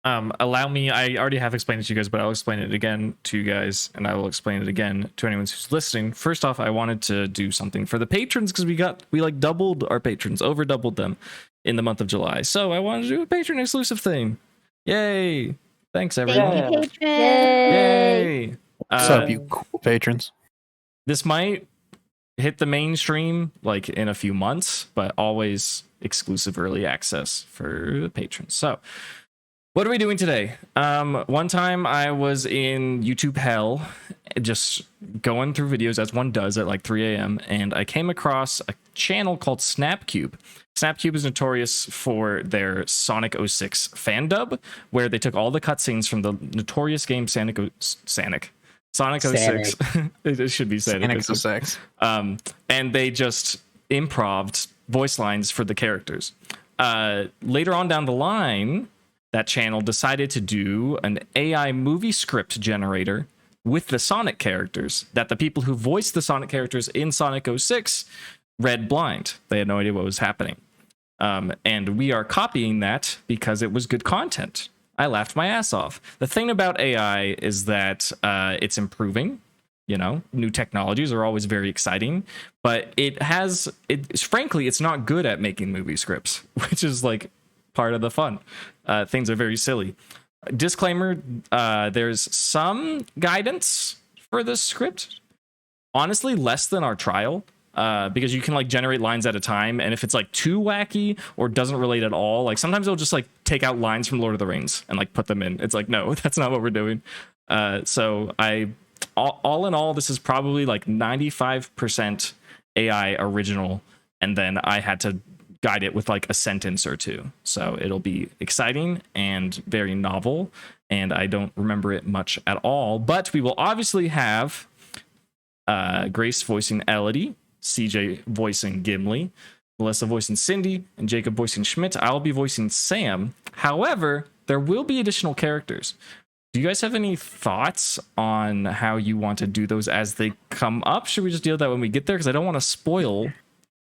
Allow me, I already have explained it to you guys, but I'll explain it again to you guys, and I will explain it again to anyone who's listening. First off, I wanted to do something for the patrons because we like doubled our patrons, over doubled them in the month of July. So I wanted to do a patron exclusive thing. Yay! Thanks everyone. Thank you, patrons. Yay! What's up, you cool patrons? This might hit the mainstream like in a few months, but always exclusive early access for the patrons. So what are we doing today? One time I was in YouTube hell, just going through videos as one does at like 3 a.m. and I came across a channel called Snapcube. Snapcube is notorious for their Sonic 06 fan dub, where they took all the cutscenes from the notorious game Sonic 06. It should be Sonic 06. And they just improv'd voice lines for the characters. Later on down the line, that channel decided to do an AI movie script generator with the Sonic characters that the people who voiced the Sonic characters in Sonic 06 read blind. They had no idea what was happening. And we are copying that because it was good content. I laughed my ass off. The thing about AI is that it's improving. You know, new technologies are always very exciting, but frankly, it's not good at making movie scripts, which is like part of the fun. Things are very silly. Disclaimer, there's some guidance for this script. Honestly, less than our trial, because you can like generate lines at a time, and if it's like too wacky or doesn't relate at all, like sometimes they'll just like take out lines from Lord of the Rings and like put them in. It's like, no, that's not what we're doing. So all in all, this is probably like 95% AI original, and then I had to guide it with like a sentence or two. So it'll be exciting and very novel, and I don't remember it much at all, but we will obviously have Grace voicing Elodie, CJ voicing Gimli, Melissa voicing Cindy, and Jacob voicing Schmidt. I'll be voicing Sam. However, there will be additional characters. Do you guys have any thoughts on how you want to do those as they come up? Should we just deal with that when we get there? Because I don't want to spoil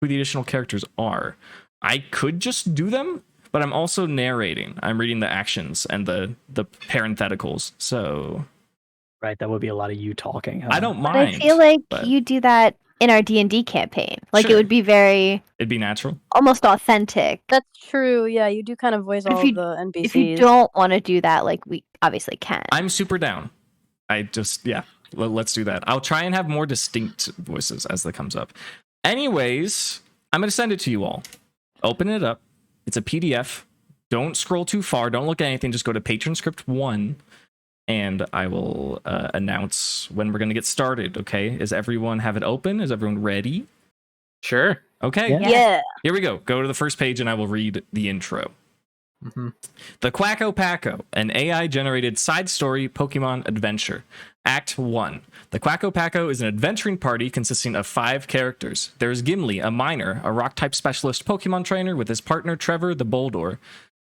who the additional characters are. I could just do them, but I'm also narrating. I'm reading the actions and the parentheticals. So, right, that would be a lot of you talking. Huh? I don't mind. But I feel like you do that in our D&D campaign. Like Sure. it would be it'd be natural, almost authentic. That's true. Yeah, you do kind of voice all of the NPCs. If you don't want to do that, like we obviously can. I'm super down. Let's do that. I'll try and have more distinct voices as that comes up. Anyways, I'm going to send it to you all. Open it up. It's a PDF. Don't scroll too far. Don't look at anything. Just go to Patron Script 1, and I will announce when we're going to get started, okay? Does everyone have it open? Is everyone ready? Sure. Okay. Yeah. Here we go. Go to the first page, and I will read the intro. Mm-hmm. The Quacko Packo, an AI-generated side story Pokemon adventure. Act 1. The Quacko Packo is an adventuring party consisting of 5 characters. There's Gimli, a miner, a rock-type specialist Pokemon trainer with his partner Trevor the Boldor.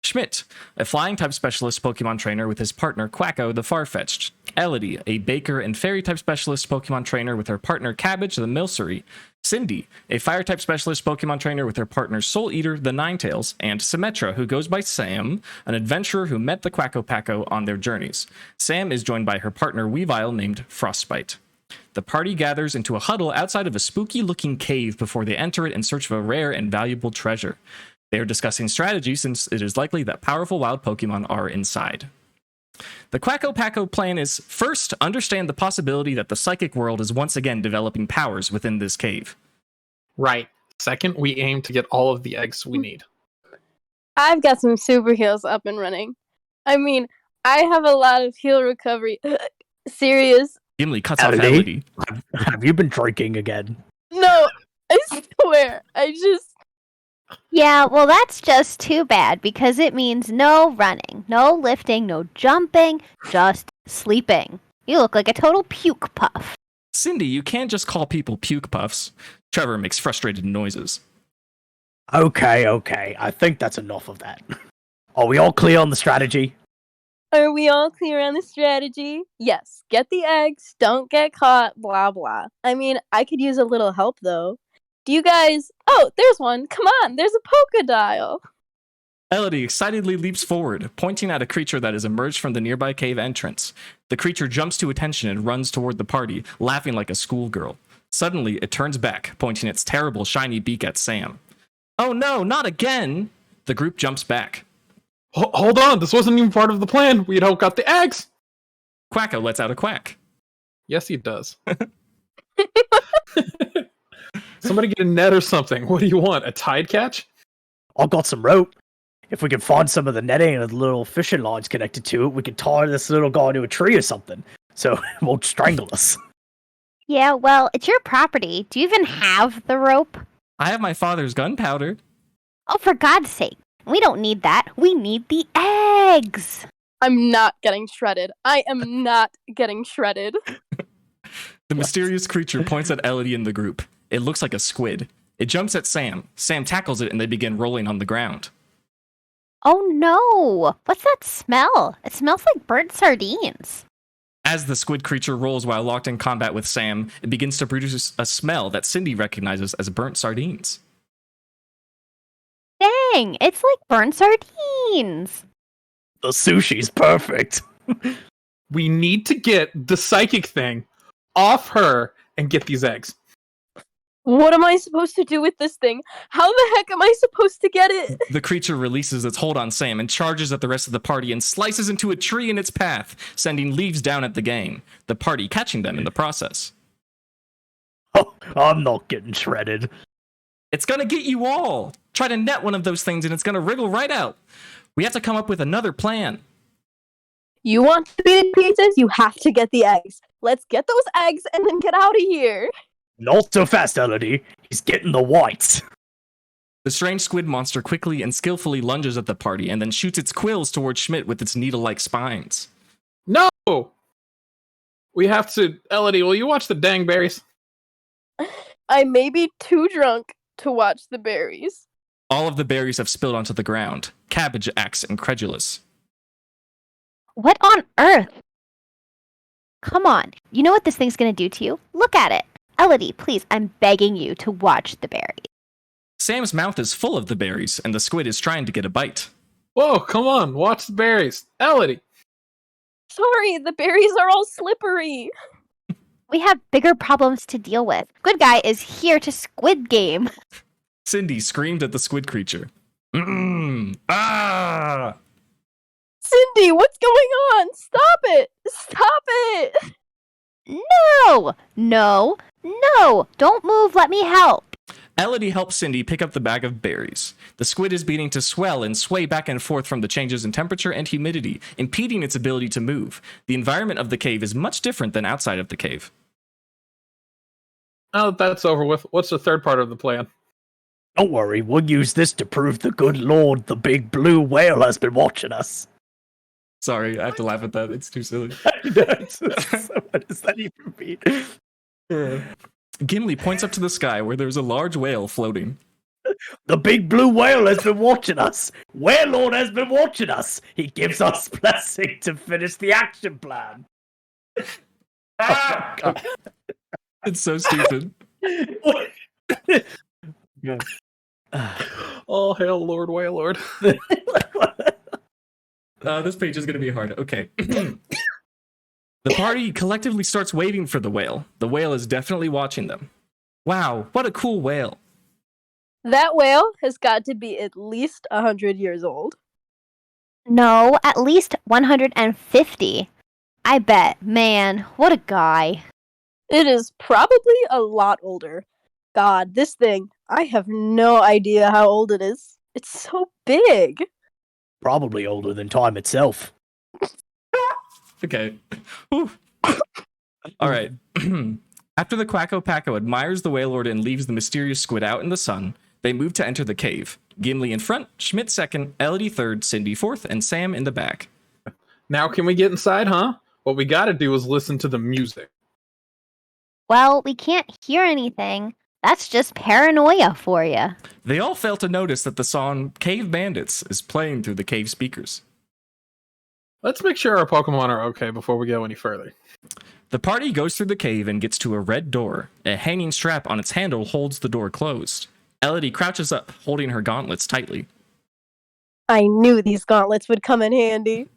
Schmidt, a flying-type specialist Pokemon trainer with his partner Quacko the Farfetch'd. Elodie, a baker and fairy-type specialist Pokemon trainer with her partner Cabbage the Milcery. Cindy, a fire-type specialist Pokemon trainer with her partner Soul Eater the Ninetales. And Symmetra, who goes by Sam, an adventurer who met the Quacko Packo on their journeys. Sam is joined by her partner Weavile named Frostbite. The party gathers into a huddle outside of a spooky-looking cave before they enter it in search of a rare and valuable treasure. They are discussing strategy since it is likely that powerful wild Pokemon are inside. The Quacko Packo plan is, first, understand the possibility that the psychic world is once again developing powers within this cave. Right. Second, we aim to get all of the eggs we need. I've got some super heals up and running. I mean, I have a lot of heal recovery. Serious. Gimli cuts off Elodie. Have you been drinking again? No, I swear. Yeah, well, that's just too bad because it means no running, no lifting, no jumping, just sleeping. You look like a total puke puff. Cindy, you can't just call people puke puffs. Trevor makes frustrated noises. Okay. I think that's enough of that. Are we all clear on the strategy? Are we all clear on the strategy? Yes. Get the eggs, don't get caught, blah, blah. I mean, I could use a little help, though. Do you guys... Oh, there's one. Come on, there's a Poké dial. Elodie excitedly leaps forward, pointing at a creature that has emerged from the nearby cave entrance. The creature jumps to attention and runs toward the party, laughing like a schoolgirl. Suddenly, it turns back, pointing its terrible shiny beak at Sam. Oh no, not again! The group jumps back. Hold on, this wasn't even part of the plan. We'd all got the eggs. Quacko lets out a quack. Yes, he does. Somebody get a net or something. What do you want? A tide catch? I've got some rope. If we can find some of the netting and the little fishing lines connected to it, we could tie this little guy to a tree or something, so it won't strangle us. Yeah, well, it's your property. Do you even have the rope? I have my father's gunpowder. Oh, for God's sake. We don't need that. We need the eggs. I'm not getting shredded. I am not getting shredded. The mysterious creature points at Elodie in the group. It looks like a squid. It jumps at Sam. Sam tackles it and they begin rolling on the ground. Oh no! What's that smell? It smells like burnt sardines. As the squid creature rolls while locked in combat with Sam, it begins to produce a smell that Cindy recognizes as burnt sardines. Dang, it's like burnt sardines. The sushi's perfect. We need to get the psychic thing off her and get these eggs. What am I supposed to do with this thing? How the heck am I supposed to get it? The creature releases its hold on Sam and charges at the rest of the party and slices into a tree in its path, sending leaves down at the gang, the party catching them in the process. Oh, I'm not getting shredded. It's gonna get you all! Try to net one of those things and it's gonna wriggle right out. We have to come up with another plan. You want to be pizzas? You have to get the eggs. Let's get those eggs and then get out of here. Not so fast, Elodie. He's getting the whites. The strange squid monster quickly and skillfully lunges at the party and then shoots its quills towards Schmidt with its needle-like spines. No! We have to... Elodie, will you watch the dang berries? I may be too drunk to watch the berries. All of the berries have spilled onto the ground. Cabbage acts incredulous. What on earth? Come on. You know what this thing's gonna do to you? Look at it. Elodie, please, I'm begging you to watch the berries. Sam's mouth is full of the berries, and the squid is trying to get a bite. Whoa, come on, watch the berries. Elodie! Sorry, the berries are all slippery. We have bigger problems to deal with. Good guy is here to squid game. Cindy screamed at the squid creature. Ah! Cindy, what's going on? Stop it! Stop it! No! No! No! Don't move, let me help. Elodie helps Cindy pick up the bag of berries. The squid is beginning to swell and sway back and forth from the changes in temperature and humidity, impeding its ability to move. The environment of the cave is much different than outside of the cave. Oh, that's over with. What's the third part of the plan? Don't worry, we'll use this to prove the good Lord the big blue whale has been watching us. Sorry, I have to laugh at that. It's too silly. What does that even mean? Gimli points up to the sky where there's a large whale floating. The big blue whale has been watching us. Whale Lord has been watching us. He gives us blessing to finish the action plan. Ah! It's so stupid. Oh, hail Lord Whale Lord. This page is going to be hard. Okay. The party collectively starts waiting for the whale. The whale is definitely watching them. Wow, what a cool whale. That whale has got to be at least 100 years old. No, at least 150. I bet. Man, what a guy. It is probably a lot older. God, this thing, I have no idea how old it is. It's so big. Probably older than time itself. Okay. All right. After the Quacko Packo admires the whale lord and leaves the mysterious squid out in the sun, they move to enter the cave. Gimli in front, Schmidt second, Elodie third, Cindy fourth, and Sam in the back. Now can we get inside, huh? What we gotta do is listen to the music. Well, we can't hear anything. That's just paranoia for you. They all fail to notice that the song Cave Bandits is playing through the cave speakers. Let's make sure our Pokemon are okay before we go any further. The party goes through the cave and gets to a red door. A hanging strap on its handle holds the door closed. Elodie crouches up, holding her gauntlets tightly. I knew these gauntlets would come in handy.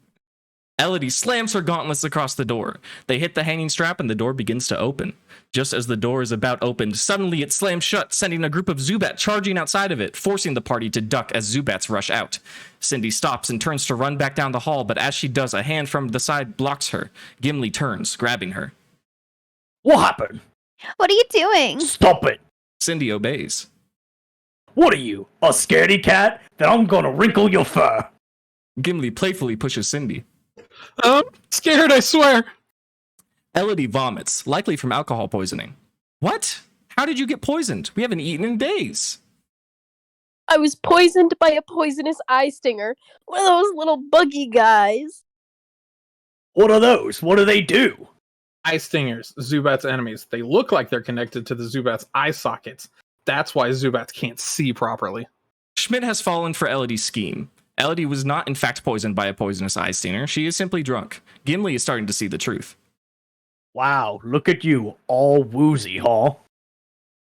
Elodie slams her gauntlets across the door. They hit the hanging strap and the door begins to open. Just as the door is about opened, suddenly it slams shut, sending a group of Zubat charging outside of it, forcing the party to duck as Zubats rush out. Cindy stops and turns to run back down the hall, but as she does, a hand from the side blocks her. Gimli turns, grabbing her. What happened? What are you doing? Stop it! Cindy obeys. What are you, a scaredy cat? Then I'm gonna wrinkle your fur. Gimli playfully pushes Cindy. I'm scared, I swear. Elodie vomits, likely from alcohol poisoning. What? How did you get poisoned? We haven't eaten in days. I was poisoned by a poisonous eye stinger. One of those little buggy guys. What are those? What do they do? Eye stingers, Zubat's enemies. They look like they're connected to the Zubat's eye sockets. That's why Zubats can't see properly. Schmidt has fallen for Elodie's scheme. Elodie was not in fact poisoned by a poisonous eye stinger. She is simply drunk. Gimli is starting to see the truth. Wow, look at you, all woozy, huh?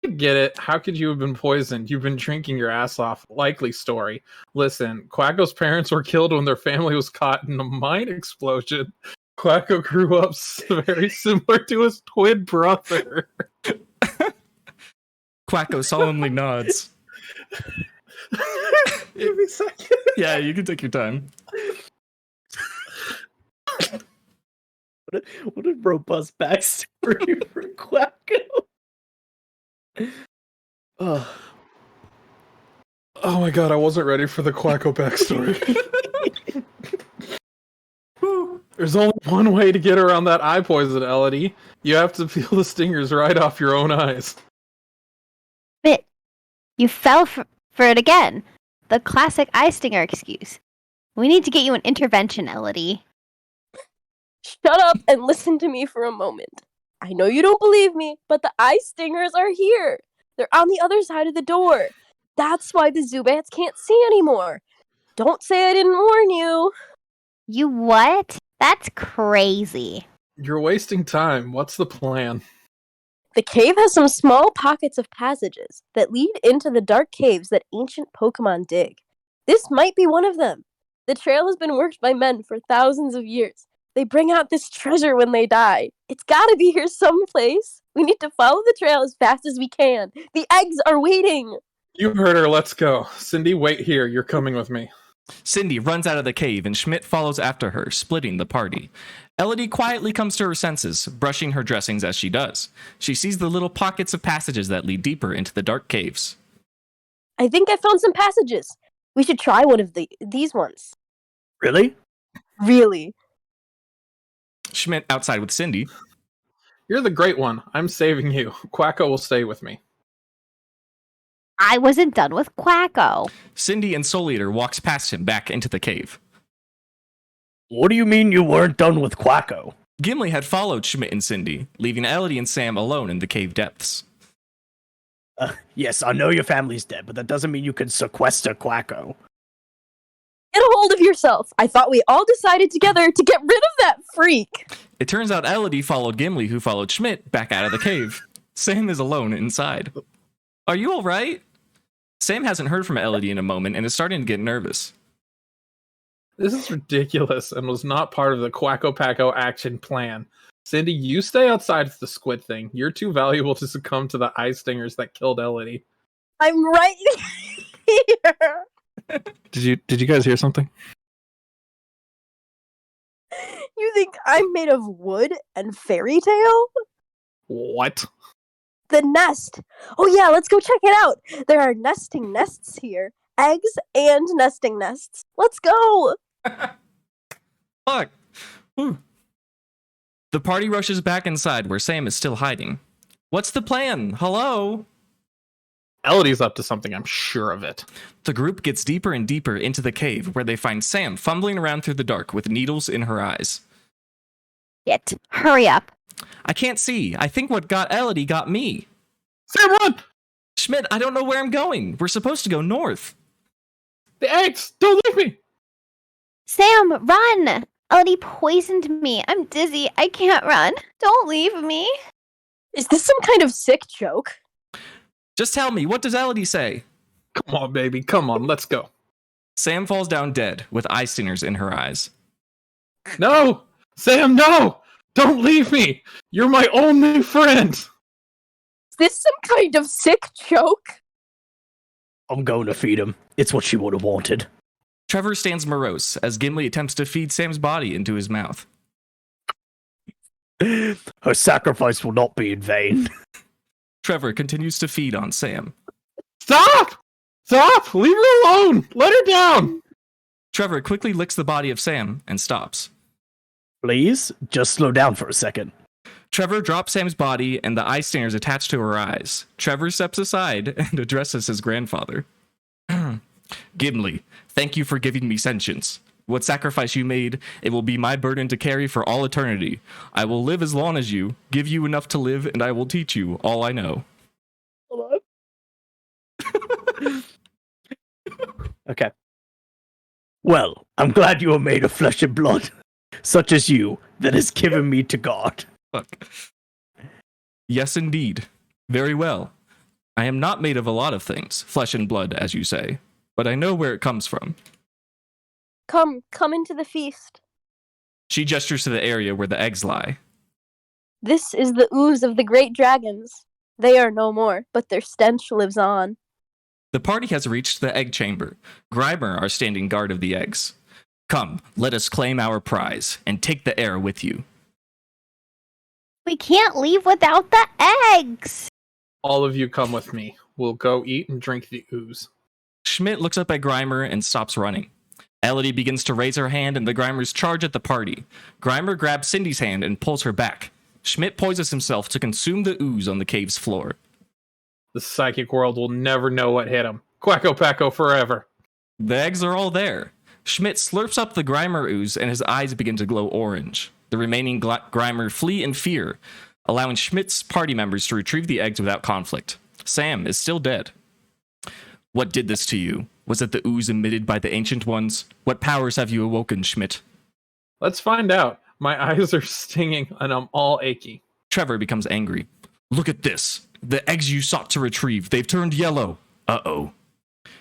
I get it. How could you have been poisoned? You've been drinking your ass off. Likely story. Listen, Quacko's parents were killed when their family was caught in a mine explosion. Quacko grew up very similar to his twin brother. Quacko solemnly nods. Give me a second. Yeah, you can take your time. What a robust backstory for Quacko. Oh my god, I wasn't ready for the Quacko backstory. There's only one way to get around that eye poison, Elodie. You have to peel the stingers right off your own eyes. But you fell for it again. The classic eye stinger excuse. We need to get you an intervention, Elodie. Shut up and listen to me for a moment. I know you don't believe me, but the eye stingers are here. They're on the other side of the door. That's why the Zubats can't see anymore. Don't say I didn't warn you. You what? That's crazy. You're wasting time. What's the plan? The cave has some small pockets of passages that lead into the dark caves that ancient Pokemon dig. This might be one of them. The trail has been worked by men for thousands of years. They bring out this treasure when they die. It's gotta be here someplace. We need to follow the trail as fast as we can. The eggs are waiting. You heard her. Let's go. Cindy, wait here. You're coming with me. Cindy runs out of the cave and Schmidt follows after her, splitting the party. Elodie quietly comes to her senses, brushing her dressings as she does. She sees the little pockets of passages that lead deeper into the dark caves. I think I found some passages. We should try one of these ones. Really? Really? Schmidt outside with Cindy. You're the great one. I'm saving you. Quacko will stay with me. I wasn't done with Quacko. Cindy and Soul Eater walks past him back into the cave. What do you mean you weren't done with Quacko? Gimli had followed Schmidt and Cindy, leaving Elodie and Sam alone in the cave depths. Yes, I know your family's dead, but that doesn't mean you can sequester Quacko. Get a hold of yourself. I thought we all decided together to get rid of that freak. It turns out Elodie followed Gimli, who followed Schmidt, back out of the cave. Sam is alone inside. Are you all right? Sam hasn't heard from Elodie in a moment and is starting to get nervous. This is ridiculous and was not part of the Quacko Packo action plan. Cindy, you stay outside of the squid thing. You're too valuable to succumb to the eye stingers that killed Elodie. I'm right here. Did you guys hear something? You think I'm made of wood and fairy tale? What? The nest. Oh yeah, let's go check it out. There are nesting nests here. Eggs and nesting nests. Let's go. Fuck. Whew. The party rushes back inside where Sam is still hiding. What's the plan? Hello? Elodie's up to something, I'm sure of it. The group gets deeper and deeper into the cave where they find Sam fumbling around through the dark with needles in her eyes. Hurry up. I can't see. I think what got Elodie got me. Sam, run! Schmidt, I don't know where I'm going. We're supposed to go north. The eggs! Don't leave me! Sam, run! Elodie poisoned me. I'm dizzy. I can't run. Don't leave me. Is this some kind of sick joke? Just tell me, what does Elodie say? Come on, baby. Come on, let's go. Sam falls down dead with eye stingers in her eyes. No! Sam, no! Don't leave me! You're my only friend! Is this some kind of sick joke? I'm going to feed him. It's what she would have wanted. Trevor stands morose as Gimli attempts to feed Sam's body into his mouth. Her sacrifice will not be in vain. Trevor continues to feed on Sam. Stop! Stop! Leave her alone! Let her down! Trevor quickly licks the body of Sam and stops. Please, just slow down for a second. Trevor drops Sam's body and the eye stingers attached to her eyes. Trevor steps aside and addresses his grandfather. Gimli, thank you for giving me sentience. What sacrifice you made, it will be my burden to carry for all eternity. I will live as long as you, give you enough to live, and I will teach you all I know. Hold on. Okay. Well, I'm glad you are made of flesh and blood, such as you, that has given me to God. Fuck. Yes, indeed. Very well. I am not made of a lot of things, flesh and blood, as you say, but I know where it comes from. Come into the feast. She gestures to the area where the eggs lie. This is the ooze of the great dragons. They are no more, but their stench lives on. The party has reached the egg chamber. Grimer are standing guard of the eggs. Come, let us claim our prize, and take the heir with you. We can't leave without the eggs. All of you come with me. We'll go eat and drink the ooze. Schmidt looks up at Grimer and stops running. Elodie begins to raise her hand and the Grimers charge at the party. Grimer grabs Cindy's hand and pulls her back. Schmidt poises himself to consume the ooze on the cave's floor. The psychic world will never know what hit him. Quacko Packo forever. The eggs are all there. Schmidt slurps up the Grimer ooze and his eyes begin to glow orange. The remaining Grimer flee in fear, allowing Schmidt's party members to retrieve the eggs without conflict. Sam is still dead. What did this to you? Was it the ooze emitted by the Ancient Ones? What powers have you awoken, Schmidt? Let's find out. My eyes are stinging and I'm all achy. Trevor becomes angry. Look at this. The eggs you sought to retrieve, they've turned yellow. Uh-oh.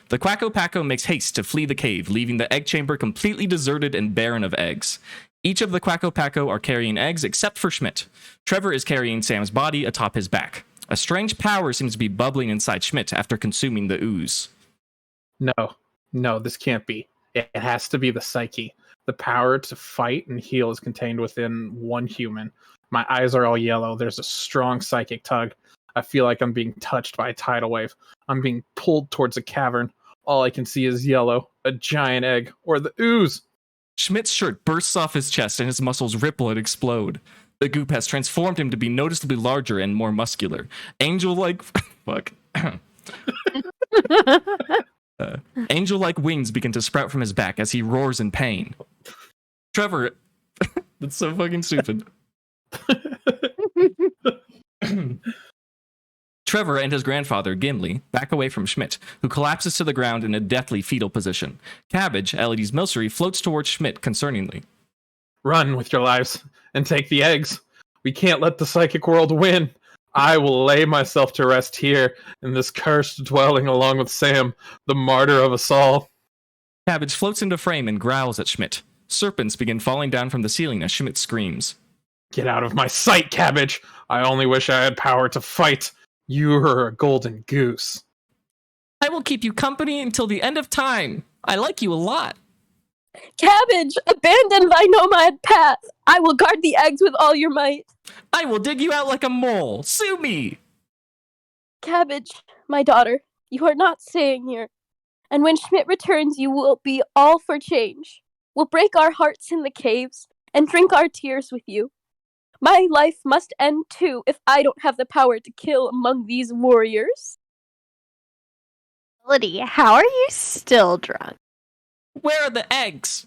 The Quacko Packo makes haste to flee the cave, leaving the egg chamber completely deserted and barren of eggs. Each of the Quacko Packo are carrying eggs except for Schmidt. Trevor is carrying Sam's body atop his back. A strange power seems to be bubbling inside Schmidt after consuming the ooze. No, this can't be. It has to be the psyche. The power to fight and heal is contained within one human. My eyes are all yellow. There's a strong psychic tug. I feel like I'm being touched by a tidal wave. I'm being pulled towards a cavern. All I can see is yellow, a giant egg, or the ooze. Schmidt's shirt bursts off his chest and his muscles ripple and explode. The goop has transformed him to be noticeably larger and more muscular. Angel-like... Fuck. Angel-like wings begin to sprout from his back as he roars in pain. Trevor... That's so fucking stupid. Trevor and his grandfather, Gimli, back away from Schmidt, who collapses to the ground in a deathly fetal position. Cabbage, Elodie's milcery, floats towards Schmidt concerningly. Run with your lives and take the eggs. We can't let the psychic world win. I will lay myself to rest here in this cursed dwelling along with Sam, the martyr of us all. Cabbage floats into frame and growls at Schmidt. Serpents begin falling down from the ceiling as Schmidt screams. Get out of my sight, Cabbage! I only wish I had power to fight. You're a golden goose. I will keep you company until the end of time. I like you a lot. Cabbage, abandon thy nomad path. I will guard the eggs with all your might. I will dig you out like a mole. Sue me. Cabbage, my daughter, you are not staying here. And when Schmidt returns, you will be all for change. We'll break our hearts in the caves and drink our tears with you. My life must end too if I don't have the power to kill among these warriors. Elodie, how are you still drunk? Where are the eggs?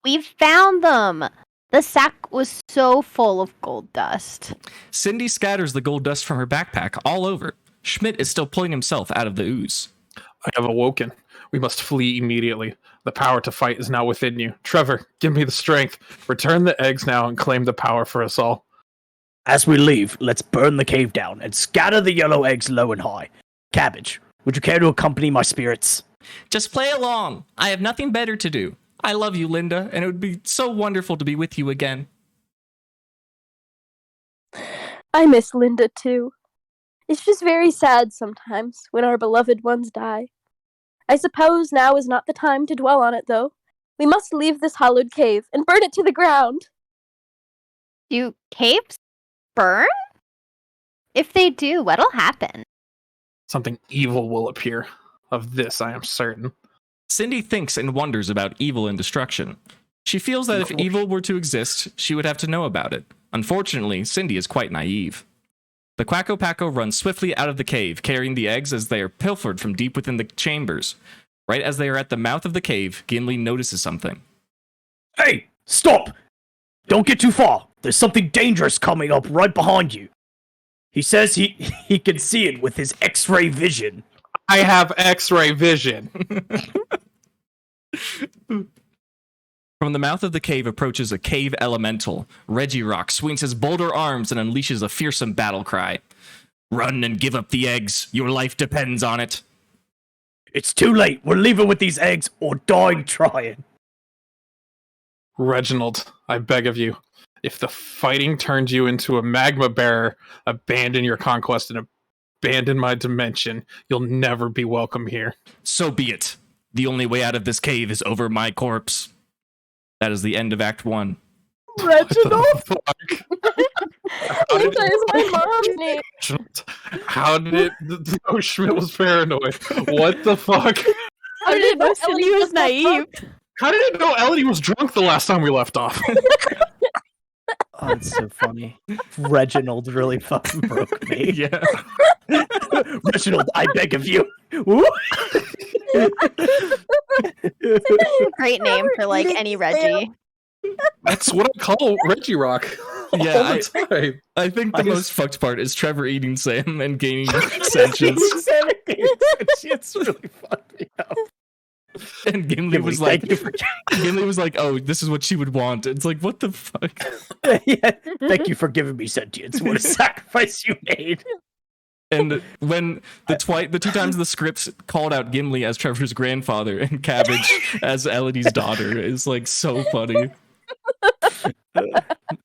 We found them. The sack was so full of gold dust. Cindy scatters the gold dust from her backpack all over. Schmidt is still pulling himself out of the ooze. I have awoken. We must flee immediately. The power to fight is now within you. Trevor, give me the strength. Return the eggs now and claim the power for us all. As we leave, let's burn the cave down and scatter the yellow eggs low and high. Cabbage, would you care to accompany my spirits? Just play along. I have nothing better to do. I love you, Linda, and it would be so wonderful to be with you again. I miss Linda too. It's just very sad sometimes when our beloved ones die. I suppose now is not the time to dwell on it, though. We must leave this hallowed cave and burn it to the ground. Do caves burn? If they do, what'll happen? Something evil will appear. Of this, I am certain. Cindy thinks and wonders about evil and destruction. She feels that if evil were to exist, she would have to know about it. Unfortunately, Cindy is quite naive. The Quacko Packo runs swiftly out of the cave, carrying the eggs as they are pilfered from deep within the chambers. Right as they are at the mouth of the cave, Gimli notices something. Hey, stop! Don't get too far. There's something dangerous coming up right behind you. He says he can see it with his X-ray vision. I have X-ray vision. From the mouth of the cave approaches a cave elemental. Regirock swings his boulder arms and unleashes a fearsome battle cry. Run and give up the eggs. Your life depends on it. It's too late. We're leaving with these eggs or dying trying. Reginald, I beg of you, if the fighting turns you into a magma bearer, abandon your conquest and abandon my dimension. You'll never be welcome here. So be it. The only way out of this cave is over my corpse. That is the end of Act 1. Reginald? Linda is my mom's name. How did it... Oh, Schmidt was paranoid. What the fuck? How did it know Cindy was naive? How did it know Elodie was drunk the last time we left off? Oh, it's so funny. Reginald really fucking broke me. Yeah. Reginald, I beg of you. Woo! Great name for like any Reggie. That's what I call Reggie Rock. Yeah, I think the most fucked part is Trevor eating Sam and gaining sentience. It's really fucked me up. And Gimli was like, oh, this is what she would want. It's like, what the fuck? Yeah, thank you for giving me sentience. What a sacrifice you made. And when the two times the scripts called out Gimli as Trevor's grandfather and Cabbage as Elodie's daughter is like so funny.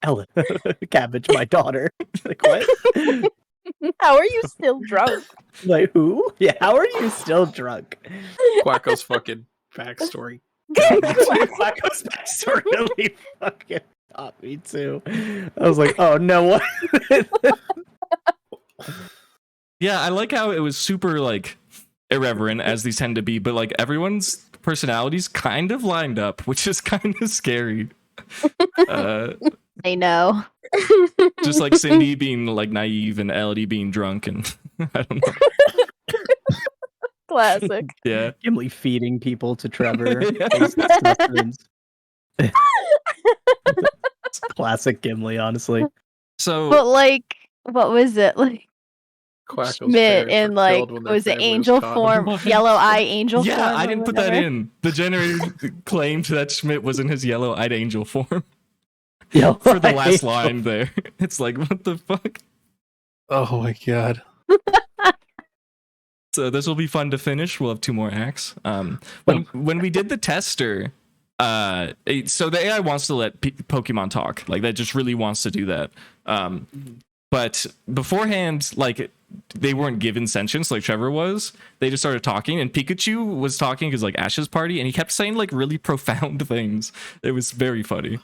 Ellen, Cabbage, my daughter. Like, what? How are you still drunk? Like, who? Yeah, how are you still drunk? Quacko's fucking backstory. Quacko's backstory really fucking got me too. I was like, oh no, what? Yeah, I like how it was super like irreverent as these tend to be, but like everyone's personalities kind of lined up, which is kind of scary. They know. Just like Cindy being like naive and Elodie being drunk, and I don't know. Classic. Yeah. Gimli feeding people to Trevor. Classic Gimli, honestly. So, But like, what was it like? Quacko's Schmidt parents in were like killed when their was it family angel caught in form, the mine. yellow eye angel form? yeah, I or didn't put that whatever? in. The generator claimed that Schmidt was in his yellow-eyed angel form Yeah, for the last line there. It's like, what the fuck? Oh my god. So this will be fun to finish. We'll have 2 more acts. When we did the tester, so the AI wants to let Pokemon talk. Like that just really wants to do that. But beforehand, like they weren't given sentience like Trevor was. They just started talking, and Pikachu was talking because like Ash's party, and he kept saying like really profound things. It was very funny.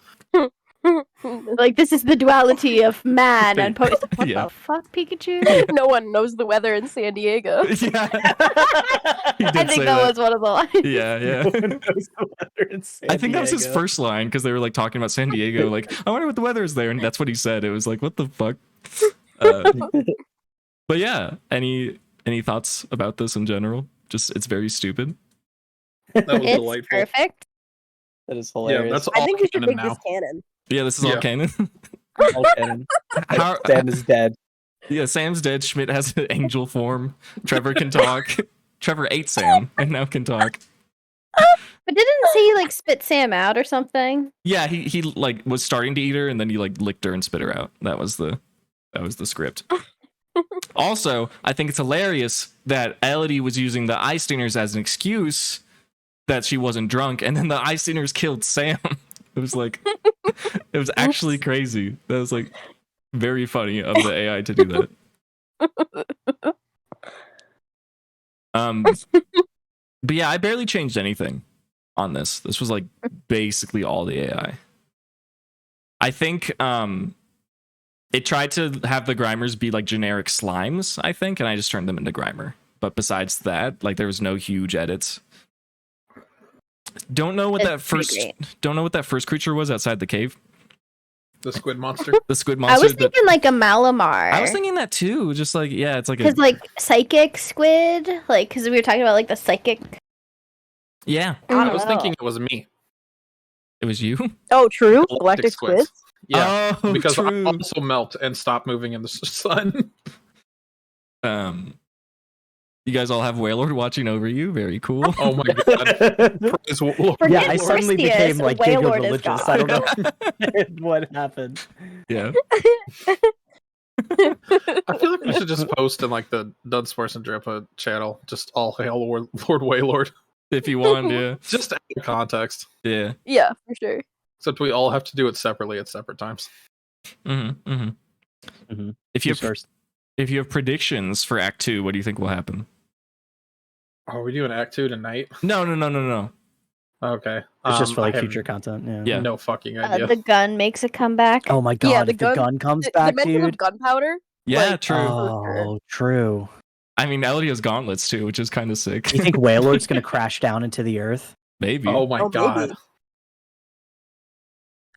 Like this is the duality of man and what Yeah. the fuck, Pikachu? No one knows the weather in San Diego. Yeah, I think that was one of the lines. Yeah. I think that was his first line because they were like talking about San Diego. Like, I wonder what the weather is there, and that's what he said. It was like, what the fuck? But yeah, any thoughts about this in general? Just it's very stupid. That was It's delightful. perfect. That is hilarious. Yeah, that's I all think we should canon make now. this canon. Yeah, this is all Yeah. canon. all canon. How- Sam is dead. Yeah, Sam's dead. Schmidt has an angel form. Trevor can talk. Trevor ate Sam and now can talk. But didn't he like spit Sam out or something? Yeah, he like was starting to eat her and then he like licked her and spit her out. That was the script. Also, I think it's hilarious that Elodie was using the eye stingers as an excuse that she wasn't drunk, and then the eye stingers killed Sam. It was like, it was actually crazy. That was like very funny of the AI to do that. But yeah, I barely changed anything on this. This was like basically all the AI. I think it tried to have the Grimers be like generic slimes, I think, and I just turned them into Grimer. But besides that, like there was no huge edits. Don't know what that first creature was outside the cave. The squid monster. The squid monster. I was thinking like a Malamar. I was thinking that too. Just like, yeah, it's like because like psychic squid, like because we were talking about like the psychic. Yeah, I was thinking it was me. It was you. Oh, true. Galactic squids. Yeah, because true. I also melt and stop moving in the sun. You guys all have Wailord watching over you. Very cool. Oh my god. Praise Lord. Yeah, I suddenly became like giga Wailord religious. I don't know what happened. Yeah. I feel like we should just post in like the Dunsparce and Drampa channel, just all hail Lord Wailord. If you want, yeah. Just add context. Yeah. Yeah, for sure. Except we all have to do it separately at separate times. If you have predictions for Act 2, what do you think will happen? Are we doing Act 2 tonight? No. Okay. It's just for like future content. Yeah. No fucking idea. The gun makes a comeback. Oh my god! Yeah, if the gun comes back, the mention dude. of gunpowder. Yeah, like, true. Oh, true. I mean, Elodie has gauntlets too, which is kind of sick. Do you think Wailord's gonna crash down into the earth? Maybe. Oh my god. Maybe.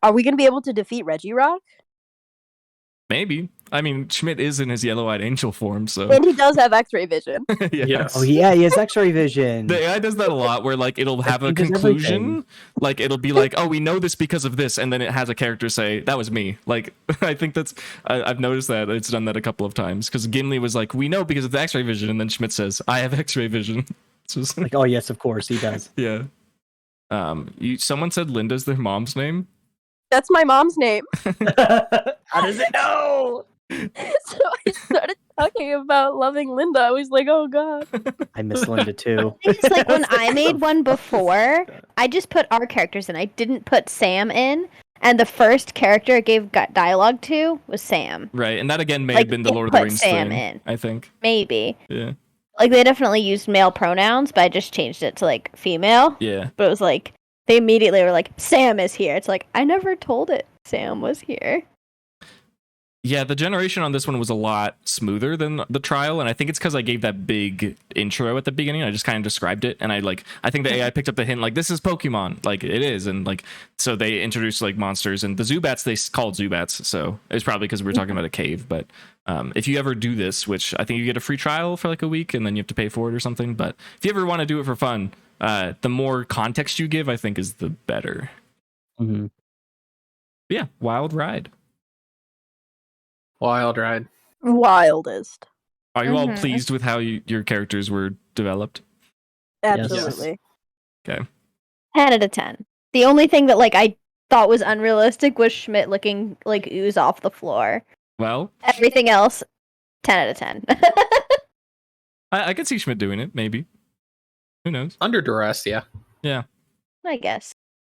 Are we gonna be able to defeat Regirock? Maybe. I mean, Schmidt is in his yellow-eyed angel form, so. And he does have X-ray vision. Yeah. Yes. Oh yeah, he has X-ray vision. The AI does that a lot, where like it'll have a He does conclusion, everything. like it'll be like, "Oh, we know this because of this," and then it has a character say, "That was me." Like, I think I've noticed that it's done that a couple of times because Gimli was like, "We know because of the X-ray vision," and then Schmidt says, "I have X-ray vision." It's just Like, oh yes, of course he does. yeah. Someone said Linda's their mom's name. That's my mom's name. How does it know? So I started talking about loving Linda. I was like, oh god. I miss Linda too. It's like when I made one before, I just put our characters in. I didn't put Sam in, and the first character it gave dialogue to was Sam. Right, and that again may Like, have been the it Lord of the put Rings Sam thing. in. I think. Maybe. Yeah. Like they definitely used male pronouns, but I just changed it to like female. Yeah. But it was like they immediately were like, Sam is here. It's like I never told it Sam was here. Yeah, the generation on this one was a lot smoother than the trial, and I think it's because I gave that big intro at the beginning. I just kind of described it, and I think the AI picked up the hint, like, this is Pokemon, like, it is, and like, so they introduced like monsters, and the Zubats they called Zubats, so it's probably because we were talking about a cave, but if you ever do this, which I think you get a free trial for like a week, and then you have to pay for it or something, but if you ever want to do it for fun, the more context you give, I think, is the better. Mm-hmm. Yeah, wild ride. Wild ride. Wildest. Are you all pleased with how your characters were developed? Absolutely. Okay. 10 out of 10. The only thing that like I thought was unrealistic was Schmidt looking like ooze off the floor. Well, Everything else, 10 out of 10. I could see Schmidt doing it, maybe. Who knows? Under duress, yeah. Yeah. I guess.